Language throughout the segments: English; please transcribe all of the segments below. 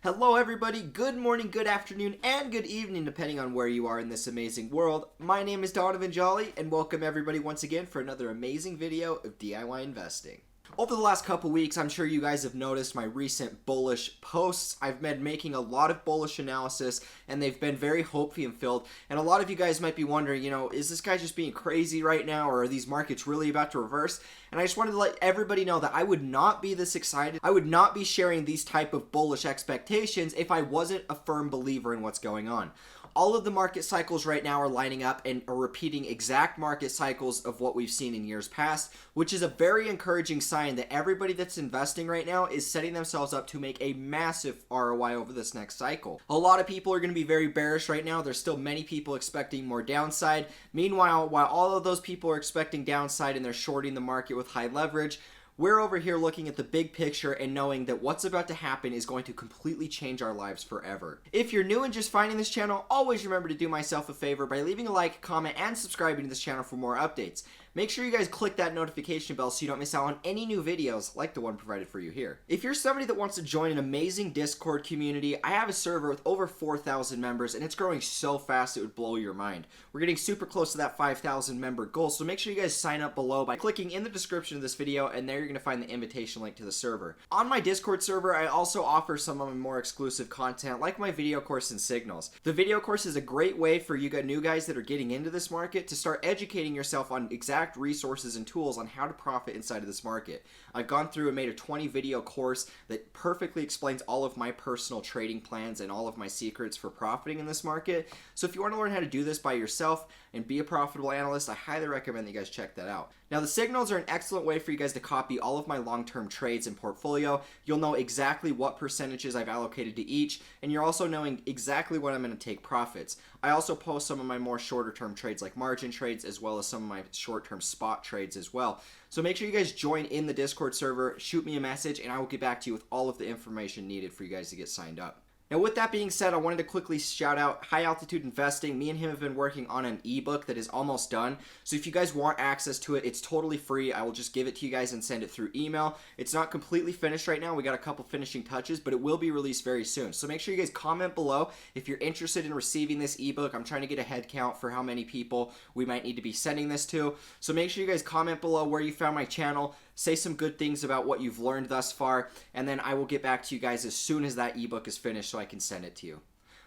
Hello everybody, good morning, good afternoon, and good evening depending on where you are in this amazing world. My name is Donovan Jolly and welcome everybody once again for another amazing video of DIY investing. Over the last couple weeks, I'm sure you guys have noticed my recent bullish posts. I've been making a lot of bullish analysis and they've been very hope-y filled. And a lot of you guys might be wondering, is this guy just being crazy right now, or are these markets really about to reverse? And I just wanted to let everybody know that I would not be this excited. I would not be sharing these type of bullish expectations if I wasn't a firm believer in what's going on. All of the market cycles right now are lining up and are repeating exact market cycles of what we've seen in years past, which is a very encouraging sign that everybody that's investing right now is setting themselves up to make a massive ROI over this next cycle. A lot of people are going to be very bearish right now. There's still many people expecting more downside. Meanwhile, while all of those people are expecting downside and they're shorting the market with high leverage, we're over here looking at the big picture and knowing that what's about to happen is going to completely change our lives forever. If you're new and just finding this channel, always remember to do myself a favor by leaving a like, comment, and subscribing to this channel for more updates. Make sure you guys click that notification bell so you don't miss out on any new videos like the one provided for you here. If you're somebody that wants to join an amazing Discord community, I have a server with over 4,000 members and it's growing so fast it would blow your mind. We're getting super close to that 5,000 member goal, so make sure you guys sign up below by clicking in the description of this video, and there you're going to find the invitation link to the server. On my Discord server, I also offer some of my more exclusive content like my video course and signals. The video course is a great way for you new guys that are getting into this market to start educating yourself on exact resources and tools on how to profit inside of this market. I've gone through and made a 20 video course that perfectly explains all of my personal trading plans and all of my secrets for profiting in this market. So if you want to learn how to do this by yourself and be a profitable analyst, I highly recommend that you guys check that out. Now, the signals are an excellent way for you guys to copy all of my long-term trades and portfolio. You'll know exactly what percentages I've allocated to each, and you're also knowing exactly when I'm going to take profits. I also post some of my more shorter-term trades like margin trades, as well as some of my short-term spot trades as well. So make sure you guys join in the Discord server, shoot me a message, and I will get back to you with all of the information needed for you guys to get signed up. Now, with that being said, I wanted to quickly shout out High Altitude Investing. Me and him have been working on an ebook that is almost done. So if you guys want access to it, it's totally free. I will just give it to you guys and send it through email. It's not completely finished right now. We got a couple finishing touches, but it will be released very soon. So make sure you guys comment below if you're interested in receiving this ebook. I'm trying to get a head count for how many people we might need to be sending this to. So make sure you guys comment below where you found my channel. Say some good things about what you've learned thus far, and then I will get back to you guys as soon as that ebook is finished so I can send it to you.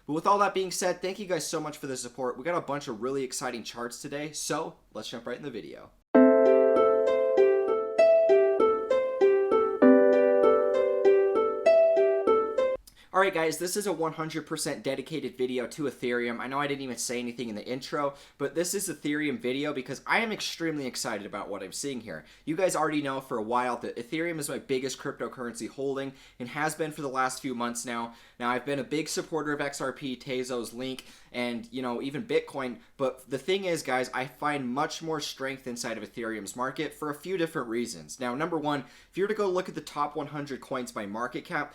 But with all that being said, thank you guys so much for the support. We got a bunch of really exciting charts today, so let's jump right in the video. Alright guys, this is a 100% dedicated video to Ethereum. I know I didn't even say anything in the intro, but this is Ethereum video because I am extremely excited about what I'm seeing here. You guys already know for a while that Ethereum is my biggest cryptocurrency holding and has been for the last few months now. Now, I've been a big supporter of XRP, Tezos, Link, and even Bitcoin, but the thing is, guys, I find much more strength inside of Ethereum's market for a few different reasons. Now, number one, if you were to go look at the top 100 coins by market cap,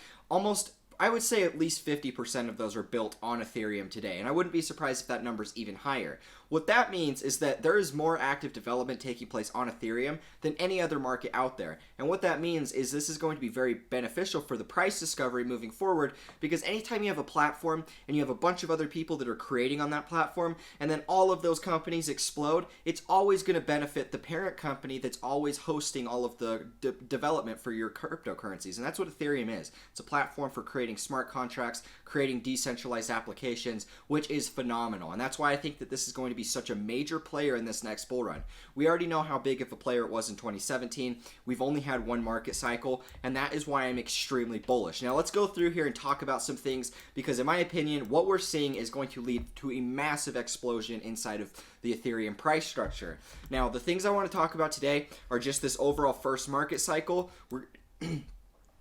I would say at least 50% of those are built on Ethereum today, and I wouldn't be surprised if that number's even higher. What that means is that there is more active development taking place on Ethereum than any other market out there. And what that means is this is going to be very beneficial for the price discovery moving forward, because anytime you have a platform and you have a bunch of other people that are creating on that platform, and then all of those companies explode, it's always going to benefit the parent company that's always hosting all of the development for your cryptocurrencies. And that's what Ethereum is. It's a platform for creating smart contracts, creating decentralized applications, which is phenomenal. And that's why I think that this is going to be such a major player in this next bull run. We already know how big of a player it was in 2017. We've only had one market cycle, and that is why I'm extremely bullish. Now let's go through here and talk about some things, because in my opinion, what we're seeing is going to lead to a massive explosion inside of the Ethereum price structure. Now, the things I want to talk about today are just this overall first market cycle.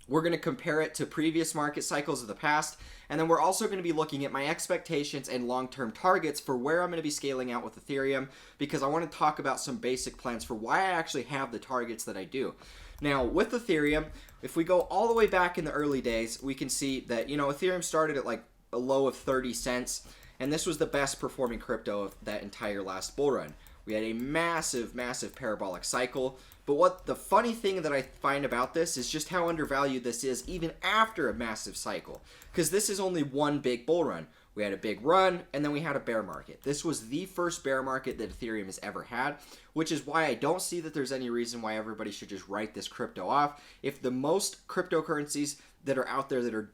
We're going to compare it to previous market cycles of the past, and then we're also going to be looking at my expectations and long-term targets for where I'm going to be scaling out with Ethereum, because I want to talk about some basic plans for why I actually have the targets that I do. Now, with Ethereum, if we go all the way back in the early days, we can see that, Ethereum started at like a low of 30 cents, and this was the best performing crypto of that entire last bull run. We had a massive, massive parabolic cycle. But what the funny thing that I find about this is just how undervalued this is even after a massive cycle. Because this is only one big bull run. We had a big run, and then we had a bear market. This was the first bear market that Ethereum has ever had, which is why I don't see that there's any reason why everybody should just write this crypto off. If the most cryptocurrencies that are out there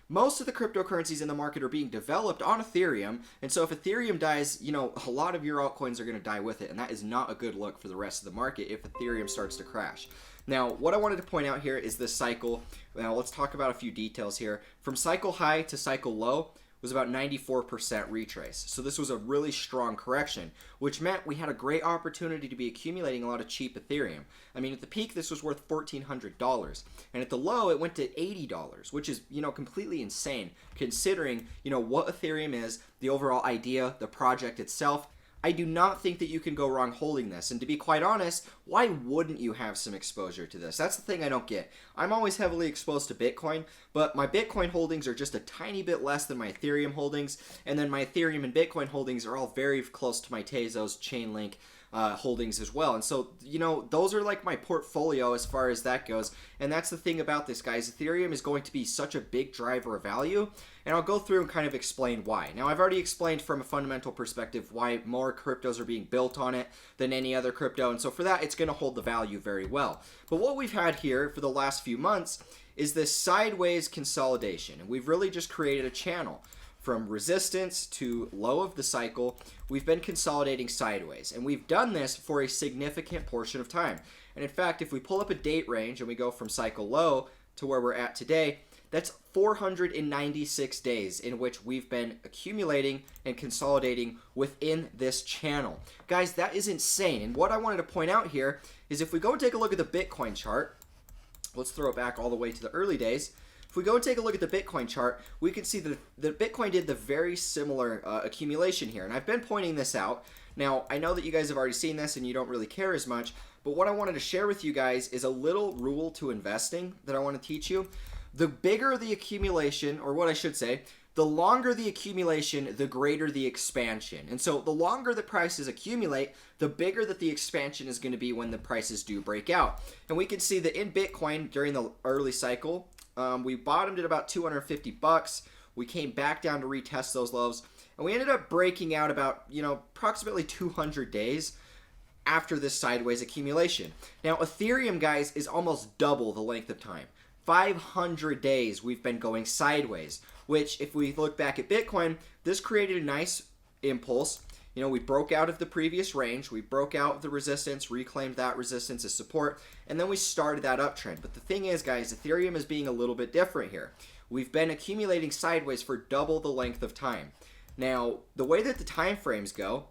most of the cryptocurrencies in the market are being developed on Ethereum, and so if Ethereum dies, a lot of your altcoins are going to die with it, and that is not a good look for the rest of the market if Ethereum starts to crash. Now, what I wanted to point out here is this cycle. Now, let's talk about a few details here. From cycle high to cycle low was about 94% retrace. So this was a really strong correction, which meant we had a great opportunity to be accumulating a lot of cheap Ethereum. I mean, at the peak, this was worth $1,400. And at the low, it went to $80, which is, completely insane considering, what Ethereum is, the overall idea, the project itself. I do not think that you can go wrong holding this. And to be quite honest, why wouldn't you have some exposure to this? That's the thing I don't get. I'm always heavily exposed to Bitcoin, but my Bitcoin holdings are just a tiny bit less than my Ethereum holdings. And then my Ethereum and Bitcoin holdings are all very close to my Tezos, Chainlink holdings as well. And so, those are like my portfolio as far as that goes. And that's the thing about this, guys. Ethereum is going to be such a big driver of value. And I'll go through and kind of explain why. Now, I've already explained from a fundamental perspective why more cryptos are being built on it than any other crypto. And so for that, it's going to hold the value very well. But what we've had here for the last few months is this sideways consolidation. And we've really just created a channel. From resistance to low of the cycle, we've been consolidating sideways. And we've done this for a significant portion of time. And in fact, if we pull up a date range and we go from cycle low to where we're at today, that's 496 days in which we've been accumulating and consolidating within this channel. Guys, that is insane. And what I wanted to point out here is if we go and take a look at the Bitcoin chart, let's throw it back all the way to the early days. If we go and take a look at the Bitcoin chart, we can see that Bitcoin did the very similar accumulation here. And I've been pointing this out. Now, I know that you guys have already seen this and you don't really care as much, but what I wanted to share with you guys is a little rule to investing that I want to teach you. The bigger the accumulation, or what I should say, the longer the accumulation, the greater the expansion. And so the longer the prices accumulate, the bigger that the expansion is going to be when the prices do break out. And we can see that in Bitcoin during the early cycle, we bottomed at about 250 bucks. We came back down to retest those lows, and we ended up breaking out about, approximately 200 days after this sideways accumulation. Now, Ethereum, guys, is almost double the length of time. 500 days we've been going sideways, which if we look back at Bitcoin, this created a nice impulse. We broke out of the previous range, we broke out of the resistance, reclaimed that resistance as support, and then we started that uptrend. But the thing is, guys, Ethereum is being a little bit different here. We've been accumulating sideways for double the length of time. Now, the way that the time frames go,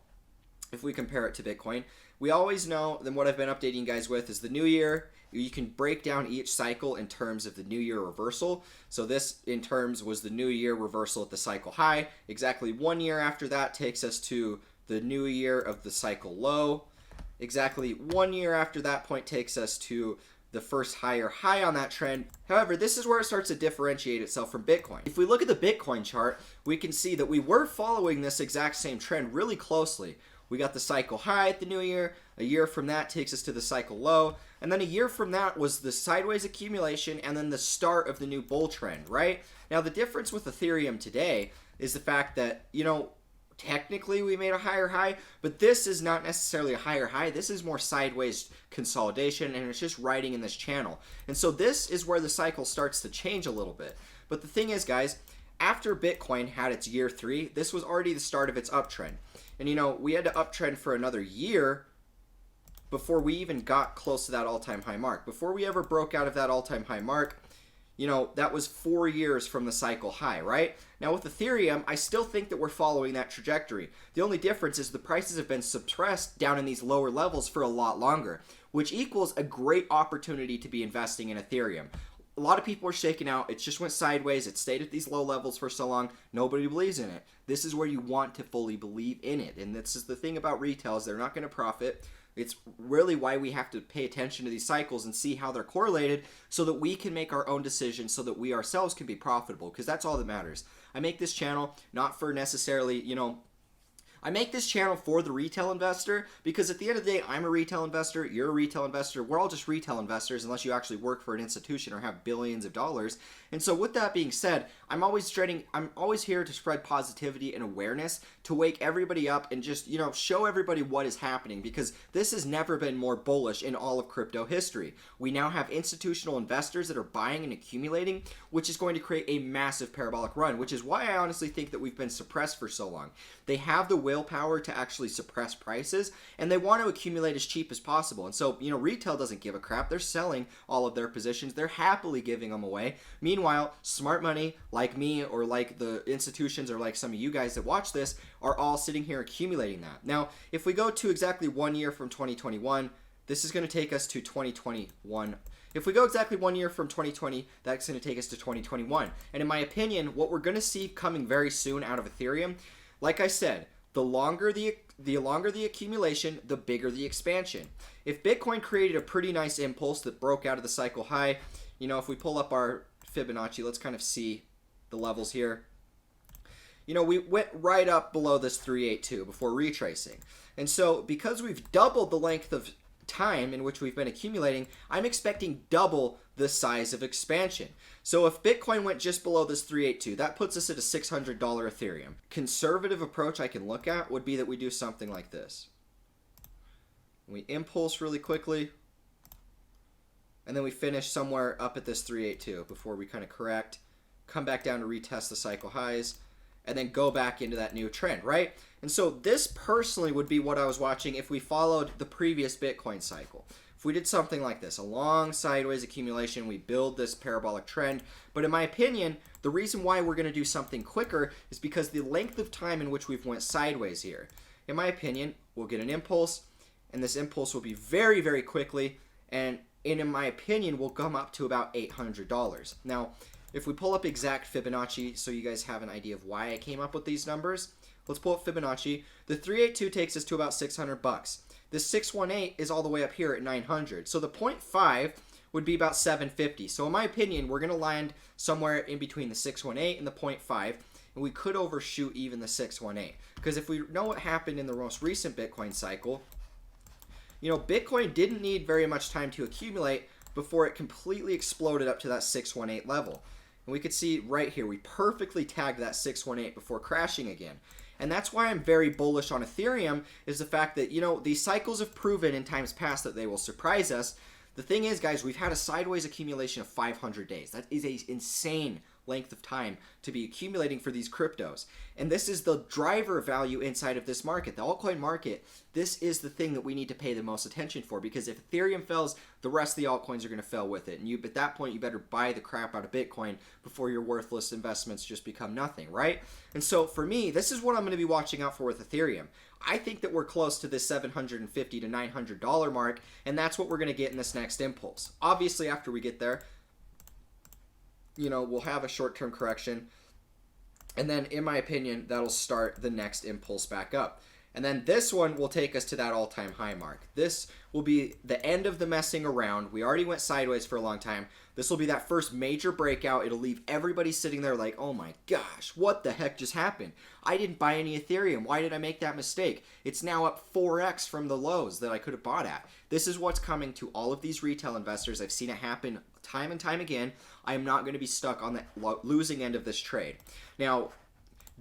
if we compare it to Bitcoin, we always know, then what I've been updating you guys with is the new year. You can break down each cycle in terms of the new year reversal. So this in terms was the new year reversal at the cycle high. Exactly 1 year after that takes us to the new year of the cycle low. Exactly 1 year after that point takes us to the first higher high on that trend. However, this is where it starts to differentiate itself from Bitcoin. If we look at the Bitcoin chart, we can see that we were following this exact same trend really closely. We got the cycle high at the new year. A year from that takes us to the cycle low. And then a year from that was the sideways accumulation and then the start of the new bull trend, right? Now, the difference with Ethereum today is the fact that, technically we made a higher high, but this is not necessarily a higher high. This is more sideways consolidation, and it's just riding in this channel. And so this is where the cycle starts to change a little bit. But the thing is, guys, after Bitcoin had its year 3, this was already the start of its uptrend. And we had to uptrend for another year before we even got close to that all-time high mark. Before we ever broke out of that all-time high mark, that was 4 years from the cycle high, right? Now with Ethereum, I still think that we're following that trajectory. The only difference is the prices have been suppressed down in these lower levels for a lot longer, which equals a great opportunity to be investing in Ethereum. A lot of people are shaking out. It just went sideways. It stayed at these low levels for so long. Nobody believes in it. This is where you want to fully believe in it. And this is the thing about retail is they're not going to profit. It's really why we have to pay attention to these cycles and see how they're correlated so that we can make our own decisions so that we ourselves can be profitable, because that's all that matters. I make this channel not for necessarily, I make this channel for the retail investor because at the end of the day, I'm a retail investor, you're a retail investor, we're all just retail investors unless you actually work for an institution or have billions of dollars. And so with that being said, I'm always here to spread positivity and awareness to wake everybody up and just, show everybody what is happening, because this has never been more bullish in all of crypto history. We now have institutional investors that are buying and accumulating, which is going to create a massive parabolic run, which is why I honestly think that we've been suppressed for so long. They have the willpower to actually suppress prices, and they want to accumulate as cheap as possible. And so, retail doesn't give a crap. They're selling all of their positions. They're happily giving them away. Meanwhile, smart money like me or like the institutions or like some of you guys that watch this are all sitting here accumulating that. Now, if we go to exactly 1 year from 2021, this is going to take us to 2021. If we go exactly 1 year from 2020, that's going to take us to 2021. And in my opinion, what we're going to see coming very soon out of Ethereum, like I said, the longer the accumulation, the bigger the expansion. If Bitcoin created a pretty nice impulse that broke out of the cycle high, if we pull up our Fibonacci, let's kind of see the levels here. We went right up below this 382 before retracing. And so because we've doubled the length of time in which we've been accumulating, I'm expecting double the size of expansion. So if Bitcoin went just below this 382, that puts us at a $600 Ethereum. Conservative approach I can look at would be that we do something like this. We impulse really quickly, and then we finish somewhere up at this 382 before we kind of correct, come back down to retest the cycle highs, and then go back into that new trend, right? And so this personally would be what I was watching if we followed the previous Bitcoin cycle. If we did something like this, a long sideways accumulation, we build this parabolic trend. But in my opinion, the reason why we're going to do something quicker is because the length of time in which we've went sideways here. In my opinion, we'll get an impulse, and this impulse will be very, very quickly, and in my opinion, will come up to about $800. Now, if we pull up exact Fibonacci so you guys have an idea of why I came up with these numbers, let's pull up Fibonacci. The 382 takes us to about $600. The 618 is all the way up here at 900. So the 0.5 would be about 750. So in my opinion, we're going to land somewhere in between the 618 and the 0.5, and we could overshoot even the 618. Because if we know what happened in the most recent Bitcoin cycle, Bitcoin didn't need very much time to accumulate before it completely exploded up to that 618 level. And we could see right here, we perfectly tagged that 618 before crashing again. And that's why I'm very bullish on Ethereum, is the fact that, these cycles have proven in times past that they will surprise us. The thing is, guys, we've had a sideways accumulation of 500 days. That is an insane length of time to be accumulating for these cryptos. And this is the driver value inside of this market, the altcoin market. This is the thing that we need to pay the most attention for, because if Ethereum fails, the rest of the altcoins are going to fail with it. And at that point, you better buy the crap out of Bitcoin before your worthless investments just become nothing, right? And so for me, this is what I'm going to be watching out for with Ethereum. I think that we're close to this $750 to $900 mark, and that's what we're going to get in this next impulse. Obviously, after we get there, we'll have a short-term correction, and then, in my opinion, that'll start the next impulse back up. And then this one will take us to that all-time high mark. This will be the end of the messing around. We already went sideways for a long time. This will be that first major breakout. It'll leave everybody sitting there like, oh my gosh, what the heck just happened? I didn't buy any Ethereum. Why did I make that mistake? It's now up 4x from the lows that I could have bought at. This is what's coming to all of these retail investors. I've seen it happen time and time again. I am not going to be stuck on the losing end of this trade. Now,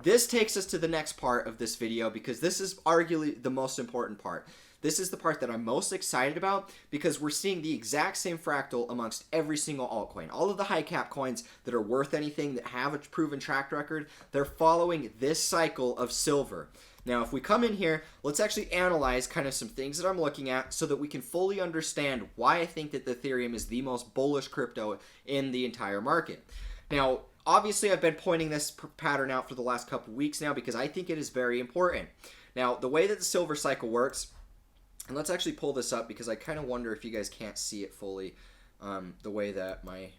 this takes us to the next part of this video, because this is arguably the most important part. This is the part that I'm most excited about, because we're seeing the exact same fractal amongst every single altcoin. All of the high cap coins that are worth anything, that have a proven track record, they're following this cycle of silver. Now, if we come in here, let's actually analyze kind of some things that I'm looking at so that we can fully understand why I think that Ethereum is the most bullish crypto in the entire market. Now, obviously, I've been pointing this pattern out for the last couple weeks now because I think it is very important. Now, the way that the silver cycle works, and let's actually pull this up because I kind of wonder if you guys can't see it fully, the way that my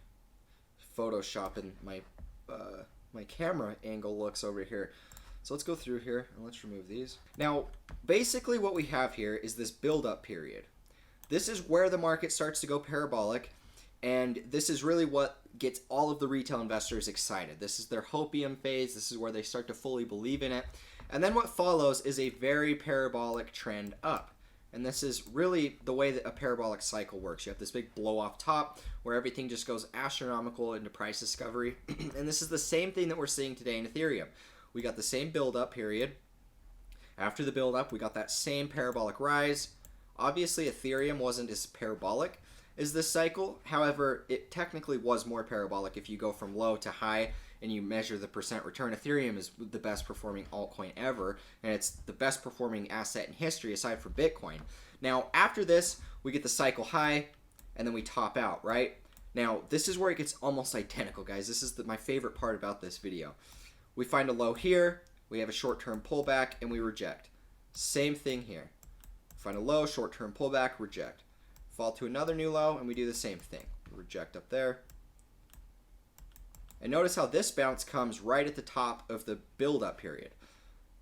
Photoshop and my camera angle looks over here. So let's go through here and let's remove these. Now, basically what we have here is this build-up period. This is where the market starts to go parabolic, and this is really what gets all of the retail investors excited. This is their hopium phase. This is where they start to fully believe in it. And then what follows is a very parabolic trend up. And this is really the way that a parabolic cycle works. You have this big blow off top where everything just goes astronomical into price discovery. And this is the same thing that we're seeing today in Ethereum. We got the same build up period. After the build up, we got that same parabolic rise. Obviously, Ethereum wasn't as parabolic as this cycle. However, it technically was more parabolic if you go from low to high and you measure the percent return. Ethereum is the best performing altcoin ever, and it's the best performing asset in history aside from Bitcoin. Now, after this, we get the cycle high, and then we top out, right? Now, this is where it gets almost identical, guys. This is my favorite part about this video. We find a low here, we have a short-term pullback, and we reject. Same thing here. Find a low, short-term pullback, reject. Fall to another new low, and we do the same thing. Reject up there. And notice how this bounce comes right at the top of the build-up period.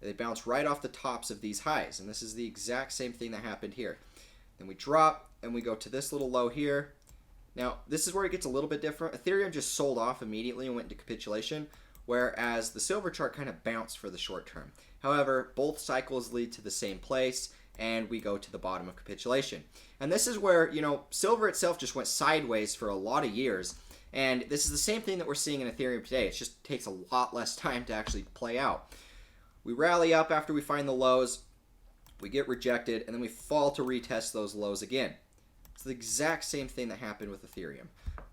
They bounce right off the tops of these highs, and this is the exact same thing that happened here. Then we drop, and we go to this little low here. Now, this is where it gets a little bit different. Ethereum just sold off immediately and went into capitulation, whereas the silver chart kind of bounced for the short term. However, both cycles lead to the same place, and we go to the bottom of capitulation. And this is where, silver itself just went sideways for a lot of years. And this is the same thing that we're seeing in Ethereum today. It just takes a lot less time to actually play out. We rally up after we find the lows, we get rejected, and then we fall to retest those lows again. It's the exact same thing that happened with Ethereum.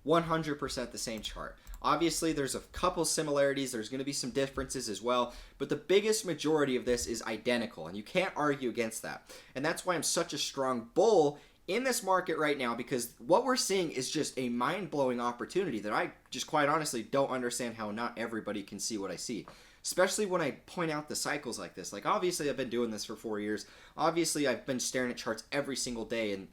100% the same chart. Obviously, there's a couple similarities. There's going to be some differences as well. But the biggest majority of this is identical, and you can't argue against that. And that's why I'm such a strong bull in this market right now, because what we're seeing is just a mind-blowing opportunity that I just quite honestly don't understand how not everybody can see what I see. Especially when I point out the cycles like this. Like, obviously, I've been doing this for 4 years. Obviously, I've been staring at charts every single day in,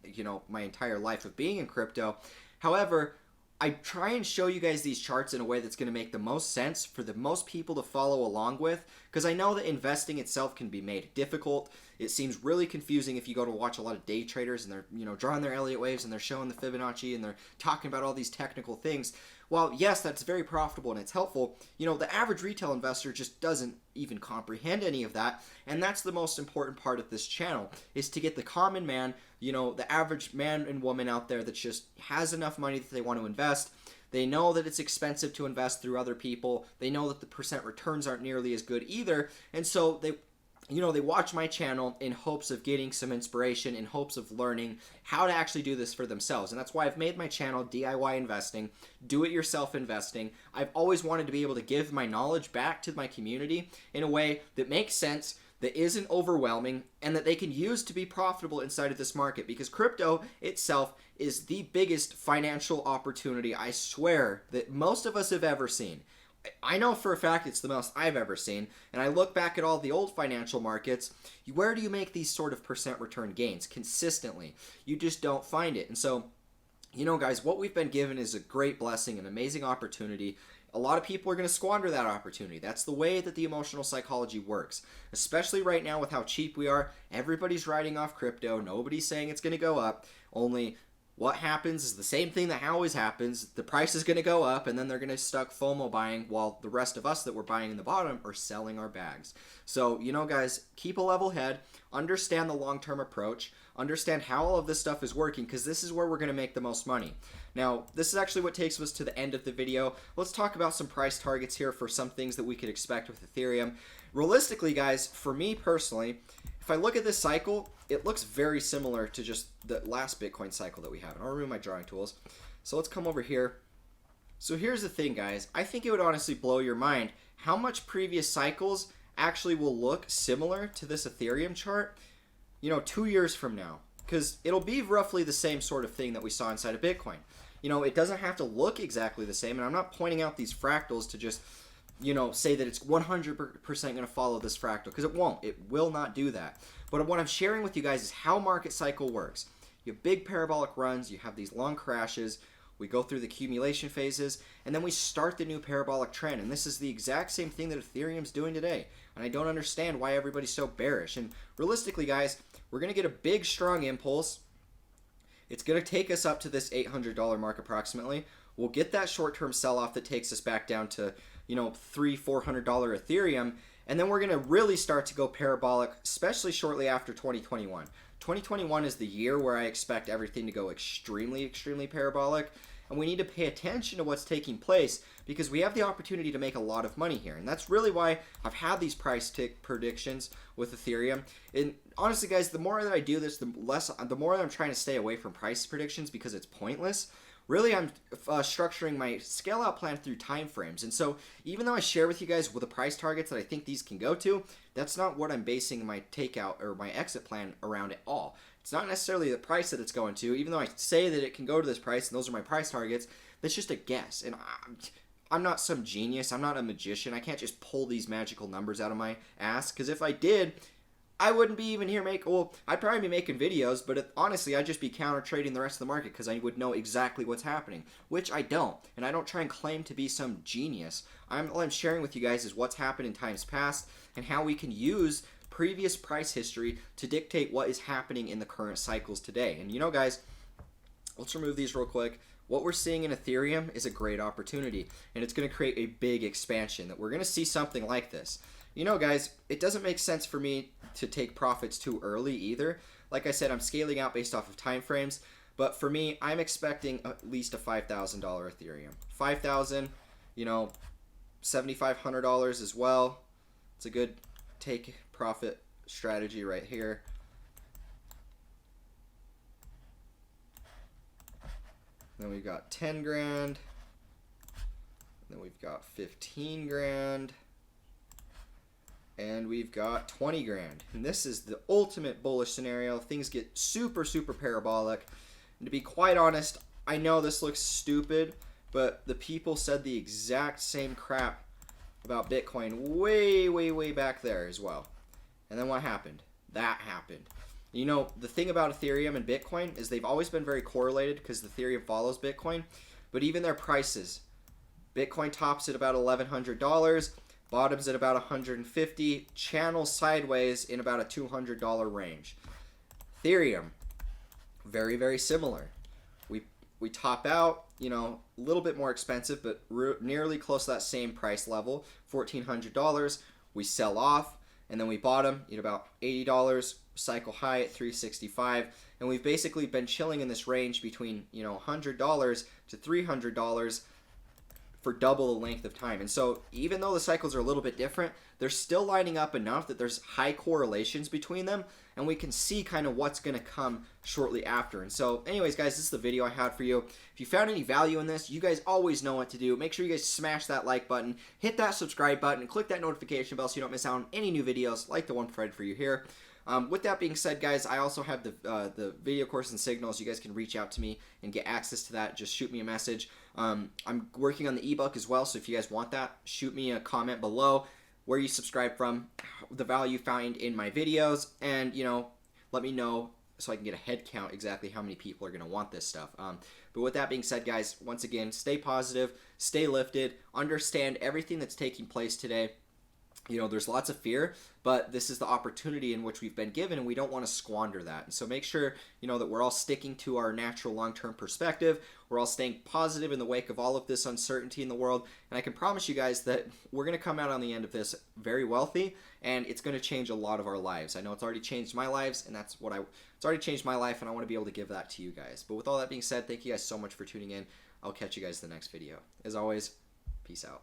my entire life of being in crypto. However, I try and show you guys these charts in a way that's going to make the most sense for the most people to follow along with, because I know that investing itself can be made difficult. It seems really confusing if you go to watch a lot of day traders and they're, drawing their Elliott waves and they're showing the Fibonacci and they're talking about all these technical things. While, yes, that's very profitable and it's helpful, the average retail investor just doesn't even comprehend any of that. And that's the most important part of this channel, is to get the common man, the average man and woman out there that just has enough money that they want to invest. They know that it's expensive to invest through other people. They know that the percent returns aren't nearly as good either. And so they watch my channel in hopes of getting some inspiration, in hopes of learning how to actually do this for themselves. And that's why I've made my channel DIY Investing, Do-It-Yourself Investing. I've always wanted to be able to give my knowledge back to my community in a way that makes sense, that isn't overwhelming, and that they can use to be profitable inside of this market, because crypto itself is the biggest financial opportunity, I swear, that most of us have ever seen. I know for a fact it's the most I've ever seen, and I look back at all the old financial markets. Where do you make these sort of percent return gains consistently? You just don't find it. And so, guys, what we've been given is a great blessing, an amazing opportunity. A lot of people are going to squander that opportunity. That's the way that the emotional psychology works, especially right now with how cheap we are. Everybody's riding off crypto. Nobody's saying it's going to go up. Only what happens is the same thing that always happens. The price is going to go up, and then they're going to start FOMO buying, while the rest of us that were buying in the bottom are selling our bags. So, guys, keep a level head. Understand the long-term approach. Understand how all of this stuff is working, because this is where we're going to make the most money. Now, this is actually what takes us to the end of the video. Let's talk about some price targets here for some things that we could expect with Ethereum. Realistically, guys, for me personally, if I look at this cycle, it looks very similar to just the last Bitcoin cycle that we have. And I'll remove my drawing tools. So let's come over here. So here's the thing, guys. I think it would honestly blow your mind how much previous cycles actually will look similar to this Ethereum chart, 2 years from now. Because it'll be roughly the same sort of thing that we saw inside of Bitcoin. It doesn't have to look exactly the same. And I'm not pointing out these fractals to just say that it's 100% going to follow this fractal, because it won't. It will not do that. But what I'm sharing with you guys is how market cycle works. You have big parabolic runs, you have these long crashes, we go through the accumulation phases, and then we start the new parabolic trend. And this is the exact same thing that Ethereum's doing today. And I don't understand why everybody's so bearish. And realistically, guys, we're going to get a big, strong impulse. It's going to take us up to this $800 mark approximately. We'll get that short-term sell-off that takes us back down to $300-400 Ethereum, and then we're going to really start to go parabolic, especially shortly after 2021. 2021 is the year where I expect everything to go extremely parabolic, and we need to pay attention to what's taking place because we have the opportunity to make a lot of money here. And that's really why I've had these price tick predictions with Ethereum. And honestly, guys, the more that I do this, the more that I'm trying to stay away from price predictions because it's pointless. Really, I'm structuring my scale out plan through time frames. And so even though I share with you guys with the price targets that I think these can go to, that's not what I'm basing my takeout or my exit plan around at all. It's not necessarily the price that it's going to, even though I say that it can go to this price and those are my price targets. That's just a guess. And I'm not some genius. I'm not a magician. I can't just pull these magical numbers out of my ass, because if I did, I wouldn't be even here I'd probably be making videos, but honestly, I'd just be counter trading the rest of the market because I would know exactly what's happening, which I don't. And I don't try and claim to be some genius. All I'm sharing with you guys is what's happened in times past and how we can use previous price history to dictate what is happening in the current cycles today. And guys, let's remove these real quick. What we're seeing in Ethereum is a great opportunity, and it's going to create a big expansion that we're going to see something like this. Guys, it doesn't make sense for me to take profits too early either. Like I said, I'm scaling out based off of time frames, but for me, I'm expecting at least a $5,000 Ethereum. $5,000, $7,500 as well. It's a good take profit strategy right here. Then we've got 10 grand. Then we've got 15 grand. And we've got 20 grand. And this is the ultimate bullish scenario. Things get super parabolic. And to be quite honest, I know this looks stupid, but the people said the exact same crap about Bitcoin way back there as well. And then what happened? That happened. The thing about Ethereum and Bitcoin is they've always been very correlated because Ethereum follows Bitcoin. But even their prices, Bitcoin tops at about $1,100, bottoms at about $150, channels sideways in about a $200 range. Ethereum, very similar. We top out, a little bit more expensive, but nearly close to that same price level, $1,400. We sell off, and then we bottom at about $80, cycle high at $365, and we've basically been chilling in this range between $100 to $300 for double the length of time. And so even though the cycles are a little bit different, they're still lining up enough that there's high correlations between them, and we can see kind of what's going to come shortly after. And so anyways, guys, this is the video I had for you. If you found any value in this, you guys always know what to do. Make sure you guys smash that like button, hit that subscribe button, and click that notification bell so you don't miss out on any new videos like the one provided for you here. With that being said, guys, I also have the video course and signals. You guys can reach out to me and get access to that. Just shoot me a message. I'm working on the ebook as well, so if you guys want that, shoot me a comment below where you subscribe from, the value you find in my videos, and let me know so I can get a head count exactly how many people are going to want this stuff. But with that being said, guys, once again, stay positive, stay lifted, understand everything that's taking place today. There's lots of fear, but this is the opportunity in which we've been given, and we don't want to squander that. And so make sure, that we're all sticking to our natural long-term perspective. We're all staying positive in the wake of all of this uncertainty in the world. And I can promise you guys that we're going to come out on the end of this very wealthy, and it's going to change a lot of our lives. I know it's already changed my lives, and it's already changed my life, and I want to be able to give that to you guys. But with all that being said, thank you guys so much for tuning in. I'll catch you guys in the next video. As always, peace out.